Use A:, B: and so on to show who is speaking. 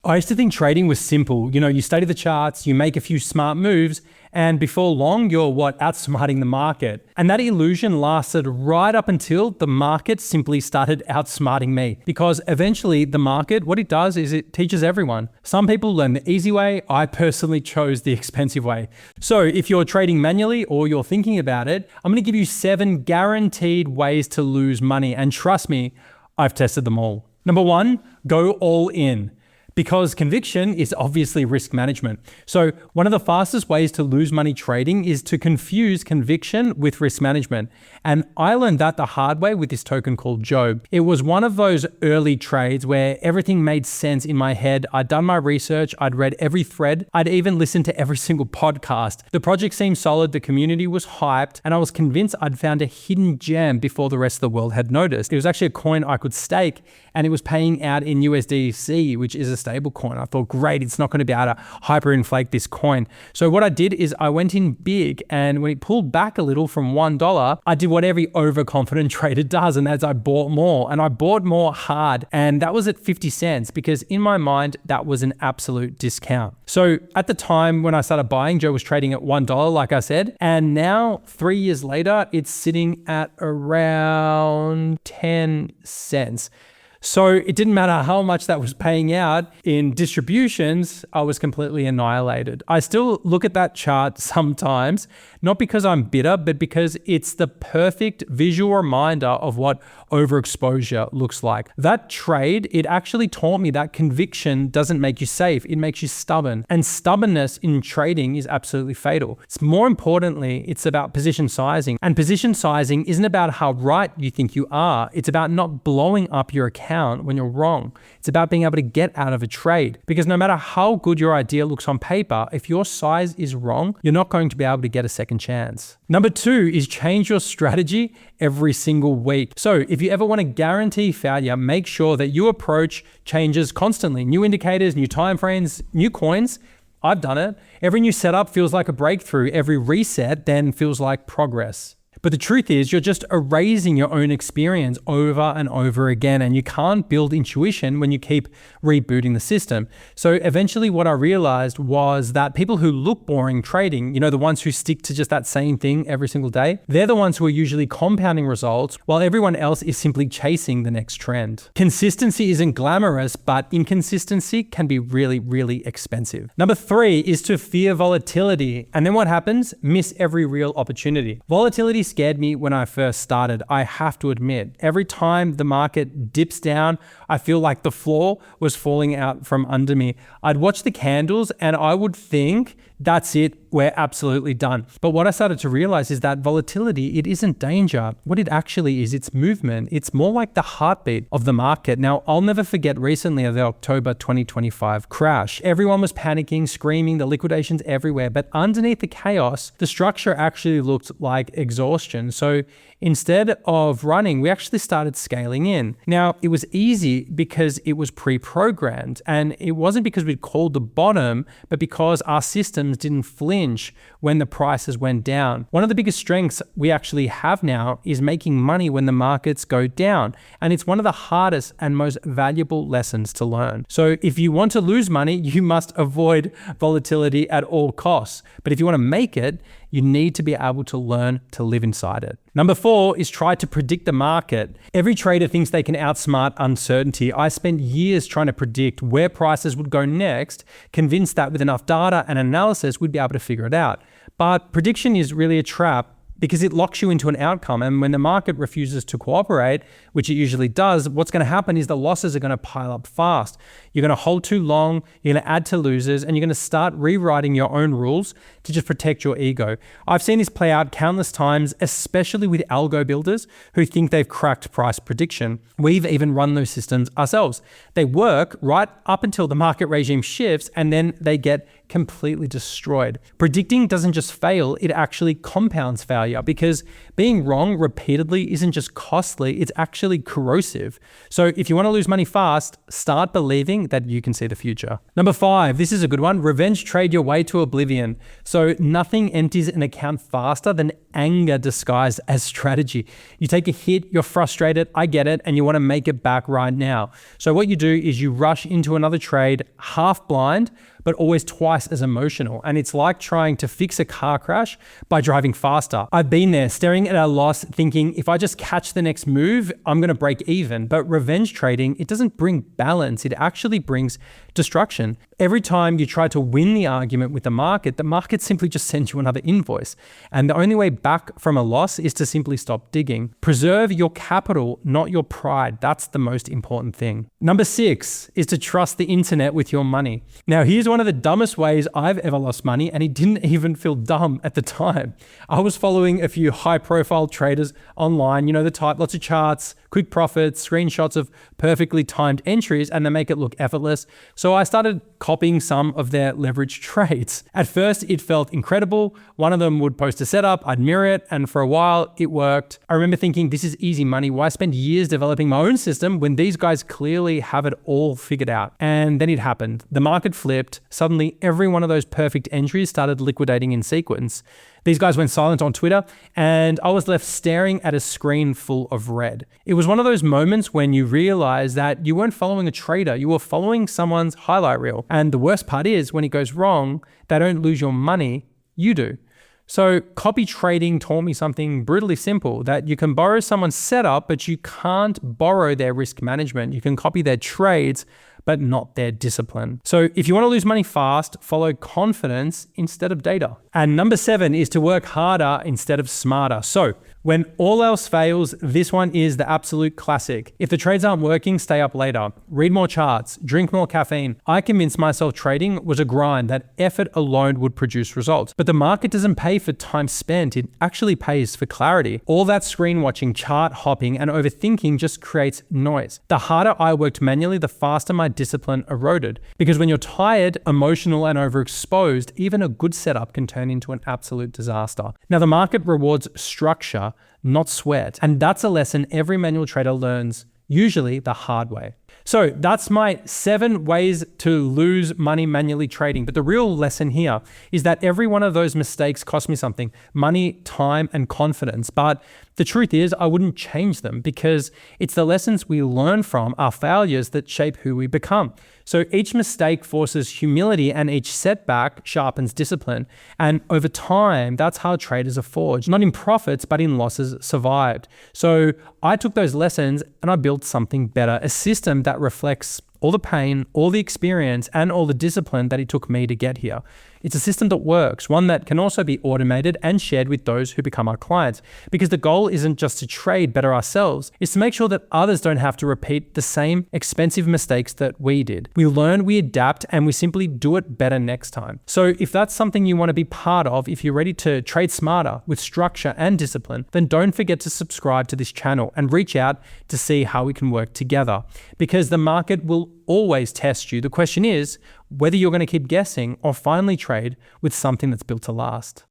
A: I used to think trading was simple. You study the charts, you make a few smart moves, and before long, you're outsmarting the market. And that illusion lasted right up until the market simply started outsmarting me. Because eventually the market, what it does is it teaches everyone. Some people learn the easy way. I personally chose the expensive way. So if you're trading manually or you're thinking about it, I'm going to give you 7 guaranteed ways to lose money. And trust me, I've tested them all. Number 1, go all in. Because conviction is obviously risk management. So one of the fastest ways to lose money trading is to confuse conviction with risk management. And I learned that the hard way with this token called Job. It was one of those early trades where everything made sense in my head. I'd done my research, I'd read every thread, I'd even listened to every single podcast. The project seemed solid, the community was hyped, and I was convinced I'd found a hidden gem before the rest of the world had noticed. It was actually a coin I could stake, and it was paying out in USDC, which is a stable coin. I thought, great, it's not going to be able to hyperinflate this coin. So what I did is I went in big, and when it pulled back a little from $1, I did what every overconfident trader does, and that's I bought more, and I bought more hard, and that was at 50 cents because in my mind, that was an absolute discount. So at the time when I started buying, Joe was trading at $1, like I said, and now 3 years later, it's sitting at around 10 cents. So it didn't matter how much that was paying out in distributions, I was completely annihilated. I still look at that chart sometimes, not because I'm bitter, but because it's the perfect visual reminder of what overexposure looks like. That trade, it actually taught me that conviction doesn't make you safe, it makes you stubborn. And stubbornness in trading is absolutely fatal. It's more importantly, it's about position sizing. And position sizing isn't about how right you think you are. It's about not blowing up your account when you're wrong. It's about being able to get out of a trade, because no matter how good your idea looks on paper, if your size is wrong, you're not going to be able to get a second chance. Number 2 is change your strategy every single week. So if you ever want to guarantee failure, make sure that you approach changes constantly. New indicators, new timeframes, new coins. I've done it. Every new setup feels like a breakthrough. Every reset then feels like progress. But the truth is, you're just erasing your own experience over and over again, and you can't build intuition when you keep rebooting the system. So eventually what I realized was that people who look boring trading, the ones who stick to just that same thing every single day, they're the ones who are usually compounding results while everyone else is simply chasing the next trend. Consistency isn't glamorous, but inconsistency can be really, really expensive. Number 3 is to fear volatility. And then what happens? Miss every real opportunity. Volatility scared me when I first started, I have to admit. Every time the market dips down, I feel like the floor was falling out from under me. I'd watch the candles and I would think, that's it, we're absolutely done. But what I started to realize is that volatility, it isn't danger. What it actually is, it's movement. It's more like the heartbeat of the market. Now, I'll never forget recently the October 2025 crash. Everyone was panicking, screaming, the liquidations everywhere. But underneath the chaos, the structure actually looked like exhaustion. So instead of running, we actually started scaling in. Now, it was easy because it was pre-programmed, and it wasn't because we'd called the bottom, but because our systems didn't flinch when the prices went down. One of the biggest strengths we actually have now is making money when the markets go down. And it's one of the hardest and most valuable lessons to learn. So if you want to lose money, you must avoid volatility at all costs. But if you want to make it, you need to be able to learn to live inside it. Number 4 is try to predict the market. Every trader thinks they can outsmart uncertainty. I spent years trying to predict where prices would go next, convinced that with enough data and analysis, we'd be able to figure it out. But prediction is really a trap because it locks you into an outcome. And when the market refuses to cooperate, which it usually does, what's going to happen is the losses are going to pile up fast. You're going to hold too long, you're going to add to losers, and you're going to start rewriting your own rules to just protect your ego. I've seen this play out countless times, especially with algo builders who think they've cracked price prediction. We've even run those systems ourselves. They work right up until the market regime shifts, and then they get completely destroyed. Predicting doesn't just fail, it actually compounds failure, because being wrong repeatedly isn't just costly, it's actually corrosive. So if you want to lose money fast, start believing that you can see the future. Number 5, this is a good one. Revenge trade your way to oblivion. So nothing empties an account faster than anger disguised as strategy. You take a hit, you're frustrated, I get it, and you want to make it back right now. So what you do is you rush into another trade half blind, but always twice as emotional. And it's like trying to fix a car crash by driving faster. I've been there, staring at a loss, thinking if I just catch the next move, I'm gonna break even. But revenge trading, it doesn't bring balance, it actually brings destruction. Every time you try to win the argument with the market simply just sends you another invoice. And the only way back from a loss is to simply stop digging. Preserve your capital, not your pride. That's the most important thing. Number 6 is to trust the internet with your money. Now, here's one of the dumbest ways I've ever lost money, and it didn't even feel dumb at the time. I was following a few high-profile traders online, the type, lots of charts, quick profits, screenshots of perfectly timed entries, and they make it look effortless. So I started copying some of their leverage trades. At first, it felt incredible. One of them would post a setup, I'd mirror it, and for a while, it worked. I remember thinking, this is easy money. Why spend years developing my own system when these guys clearly have it all figured out? And then it happened. The market flipped. Suddenly, every one of those perfect entries started liquidating in sequence. These guys went silent on Twitter, and I was left staring at a screen full of red. It was one of those moments when you realize that you weren't following a trader, you were following someone's highlight reel. And the worst part is, when it goes wrong, they don't lose your money, you do. So copy trading taught me something brutally simple, that you can borrow someone's setup, but you can't borrow their risk management. You can copy their trades, but not their discipline. So if you want to lose money fast, follow confidence instead of data. And number 7 is to work harder instead of smarter. So when all else fails, this one is the absolute classic. If the trades aren't working, stay up later. Read more charts, drink more caffeine. I convinced myself trading was a grind, that effort alone would produce results. But the market doesn't pay for time spent, it actually pays for clarity. All that screen watching, chart hopping, and overthinking just creates noise. The harder I worked manually, the faster my discipline eroded. Because when you're tired, emotional, and overexposed, even a good setup can turn into an absolute disaster. Now, the market rewards structure, not sweat. And that's a lesson every manual trader learns, usually the hard way. So that's my 7 ways to lose money manually trading. But the real lesson here is that every one of those mistakes cost me something: money, time, and confidence. But the truth is, I wouldn't change them, because it's the lessons we learn from our failures that shape who we become. So each mistake forces humility, and each setback sharpens discipline. And over time, that's how traders are forged, not in profits, but in losses survived. So I took those lessons and I built something better, a system that reflects all the pain, all the experience, and all the discipline that it took me to get here. It's a system that works, one that can also be automated and shared with those who become our clients. Because the goal isn't just to trade better ourselves, it's to make sure that others don't have to repeat the same expensive mistakes that we did. We learn, we adapt, and we simply do it better next time. So if that's something you want to be part of, if you're ready to trade smarter with structure and discipline, then don't forget to subscribe to this channel and reach out to see how we can work together. Because the market will always test you. The question is whether you're going to keep guessing or finally trade with something that's built to last.